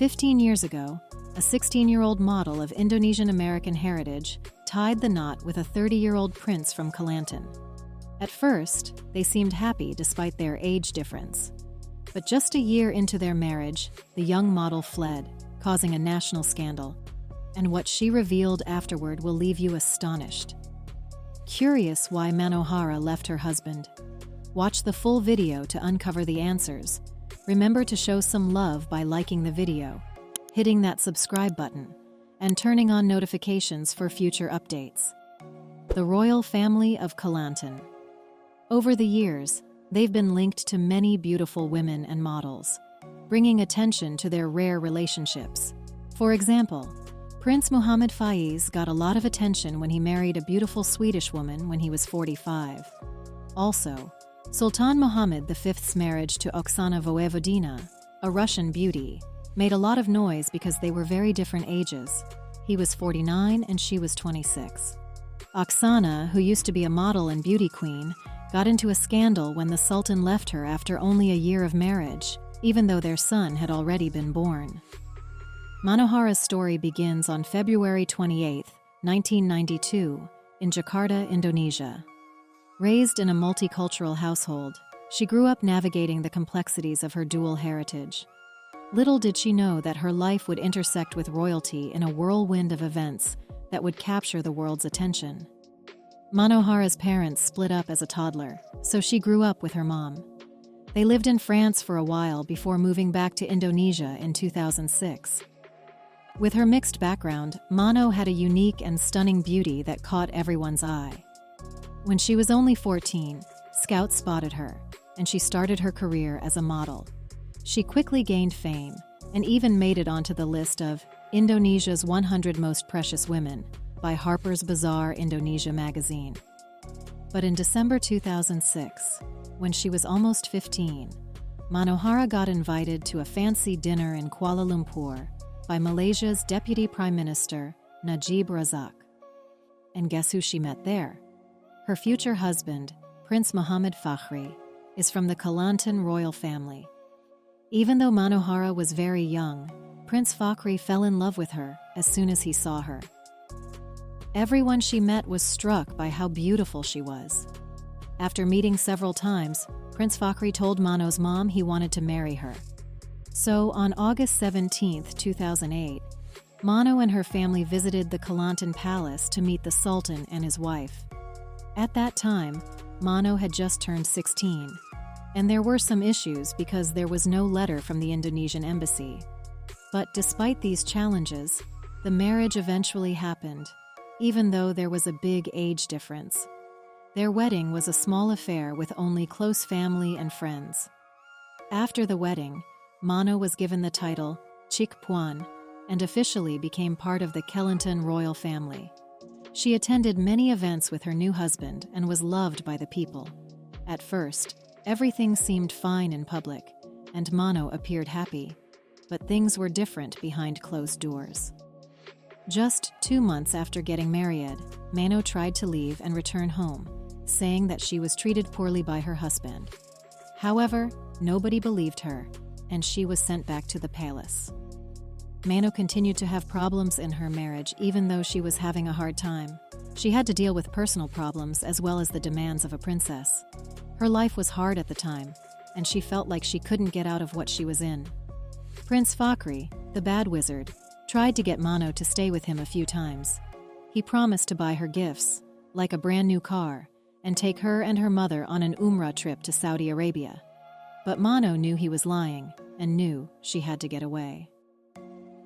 15 years ago, a 16-year-old model of Indonesian-American heritage tied the knot with a 30-year-old prince from Kelantan. At first, they seemed happy despite their age difference. But just a year into their marriage, the young model fled, causing a national scandal. And what she revealed afterward will leave you astonished. Curious why Manohara left her husband? Watch the full video to uncover the answers. Remember to show some love by liking the video, hitting that subscribe button, and turning on notifications for future updates. The royal family of Kelantan. Over the years, they've been linked to many beautiful women and models, bringing attention to their rare relationships. For example, Prince Muhammad Faiz got a lot of attention when he married a beautiful Swedish woman when he was 45. Also, Sultan Muhammad V's marriage to Oksana Vojvodina, a Russian beauty, made a lot of noise because they were very different ages. He was 49 and she was 26. Oksana, who used to be a model and beauty queen, got into a scandal when the Sultan left her after only a year of marriage, even though their son had already been born. Manohara's story begins on February 28, 1992, in Jakarta, Indonesia. Raised in a multicultural household, she grew up navigating the complexities of her dual heritage. Little did she know that her life would intersect with royalty in a whirlwind of events that would capture the world's attention. Manohara's parents split up as a toddler, so she grew up with her mom. They lived in France for a while before moving back to Indonesia in 2006. With her mixed background, Mano had a unique and stunning beauty that caught everyone's eye. When she was only 14, scouts spotted her, and she started her career as a model. She quickly gained fame, and even made it onto the list of Indonesia's 100 Most Precious Women by Harper's Bazaar Indonesia magazine. But in December 2006, when she was almost 15, Manohara got invited to a fancy dinner in Kuala Lumpur by Malaysia's Deputy Prime Minister, Najib Razak. And guess who she met there? Her future husband, Prince Muhammad Fakhri, is from the Kelantan royal family. Even though Manohara was very young, Prince Fakhri fell in love with her as soon as he saw her. Everyone she met was struck by how beautiful she was. After meeting several times, Prince Fakhri told Mano's mom he wanted to marry her. So, on August 17, 2008, Mano and her family visited the Kelantan palace to meet the Sultan and his wife. At that time, Mano had just turned 16, and there were some issues because there was no letter from the Indonesian embassy. But despite these challenges, the marriage eventually happened, even though there was a big age difference. Their wedding was a small affair with only close family and friends. After the wedding, Mano was given the title Cik Puan and officially became part of the Kelantan royal family. She attended many events with her new husband and was loved by the people. At first, everything seemed fine in public, and Mano appeared happy. But things were different behind closed doors. Just 2 months after getting married, Mano tried to leave and return home, saying that she was treated poorly by her husband. However, nobody believed her, and she was sent back to the palace. Mano continued to have problems in her marriage even though she was having a hard time. She had to deal with personal problems as well as the demands of a princess. Her life was hard at the time, and she felt like she couldn't get out of what she was in. Prince Fakhri, the bad wizard, tried to get Mano to stay with him a few times. He promised to buy her gifts, like a brand new car, and take her and her mother on an Umrah trip to Saudi Arabia. But Mano knew he was lying, and knew she had to get away.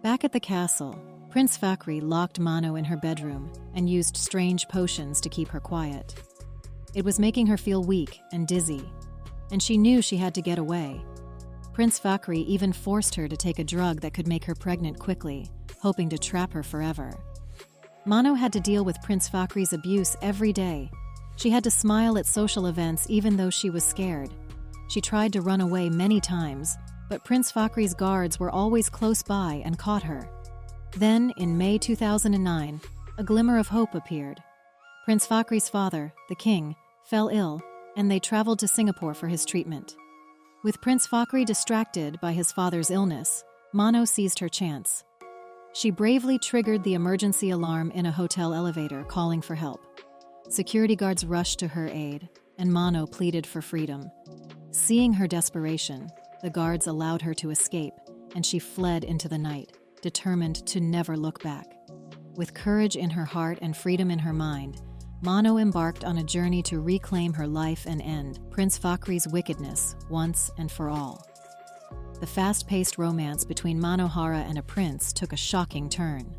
Back at the castle, Prince Fakhri locked Mano in her bedroom and used strange potions to keep her quiet. It was making her feel weak and dizzy, and she knew she had to get away. Prince Fakhri even forced her to take a drug that could make her pregnant quickly, hoping to trap her forever. Mano had to deal with Prince Fakhri's abuse every day. She had to smile at social events even though she was scared. She tried to run away many times, but Prince Fakhri's guards were always close by and caught her. Then, in May 2009, a glimmer of hope appeared. Prince Fakhri's father, the king, fell ill, and they traveled to Singapore for his treatment. With Prince Fakhri distracted by his father's illness, Mano seized her chance. She bravely triggered the emergency alarm in a hotel elevator, calling for help. Security guards rushed to her aid, and Mano pleaded for freedom. Seeing her desperation, the guards allowed her to escape, and she fled into the night, determined to never look back. With courage in her heart and freedom in her mind, Mano embarked on a journey to reclaim her life and end Prince Fakhri's wickedness once and for all. The fast-paced romance between Manohara and a prince took a shocking turn.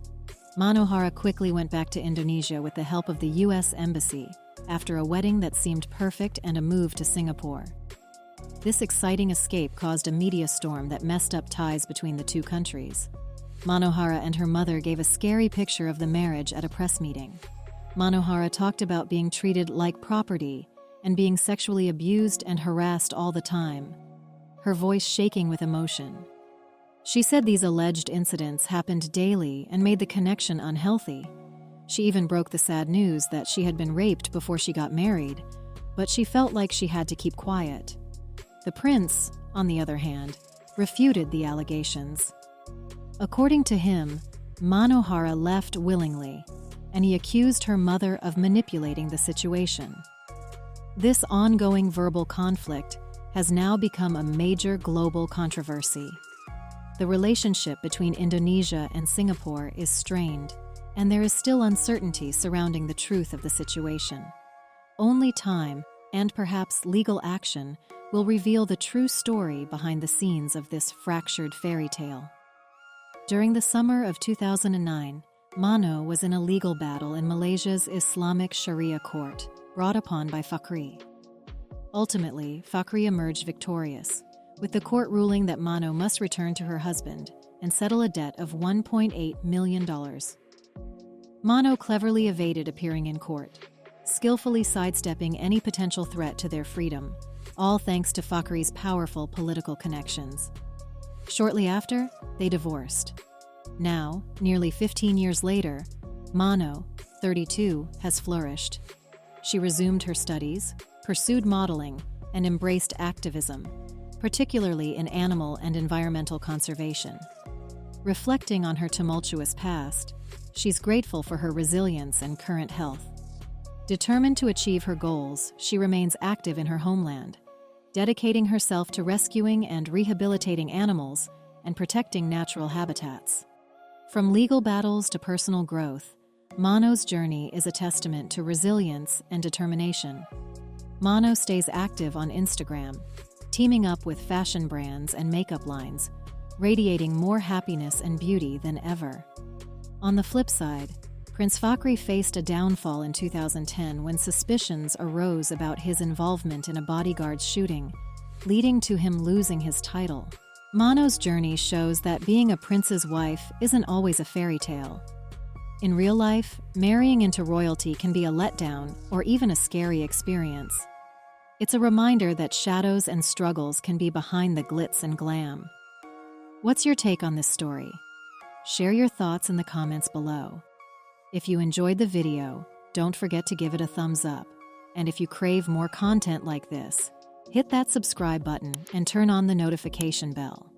Manohara quickly went back to Indonesia with the help of the U.S. Embassy after a wedding that seemed perfect and a move to Singapore. This exciting escape caused a media storm that messed up ties between the two countries. Manohara and her mother gave a scary picture of the marriage at a press meeting. Manohara talked about being treated like property and being sexually abused and harassed all the time, her voice shaking with emotion. She said these alleged incidents happened daily and made the connection unhealthy. She even broke the sad news that she had been raped before she got married, but she felt like she had to keep quiet. The prince, on the other hand, refuted the allegations. According to him, Manohara left willingly, and he accused her mother of manipulating the situation. This ongoing verbal conflict has now become a major global controversy. The relationship between Indonesia and Singapore is strained, and there is still uncertainty surrounding the truth of the situation. Only time, and perhaps legal action, will reveal the true story behind the scenes of this fractured fairy tale. During the summer of 2009, Mano was in a legal battle in Malaysia's Islamic Sharia court, brought upon by Fakhri. Ultimately, Fakhri emerged victorious, with the court ruling that Mano must return to her husband and settle a debt of $1.8 million. Mano cleverly evaded appearing in court, skillfully sidestepping any potential threat to their freedom, all thanks to Fakhri's powerful political connections. Shortly after, they divorced. Now, nearly 15 years later, Mano, 32, has flourished. She resumed her studies, pursued modeling, and embraced activism, particularly in animal and environmental conservation. Reflecting on her tumultuous past, she's grateful for her resilience and current health. Determined to achieve her goals, she remains active in her homeland, dedicating herself to rescuing and rehabilitating animals and protecting natural habitats. From legal battles to personal growth, Mano's journey is a testament to resilience and determination. Mano stays active on Instagram, teaming up with fashion brands and makeup lines, radiating more happiness and beauty than ever. On the flip side, Prince Fakhri faced a downfall in 2010 when suspicions arose about his involvement in a bodyguard's shooting, leading to him losing his title. Mano's journey shows that being a prince's wife isn't always a fairy tale. In real life, marrying into royalty can be a letdown or even a scary experience. It's a reminder that shadows and struggles can be behind the glitz and glam. What's your take on this story? Share your thoughts in the comments below. If you enjoyed the video, don't forget to give it a thumbs up. And if you crave more content like this, hit that subscribe button and turn on the notification bell.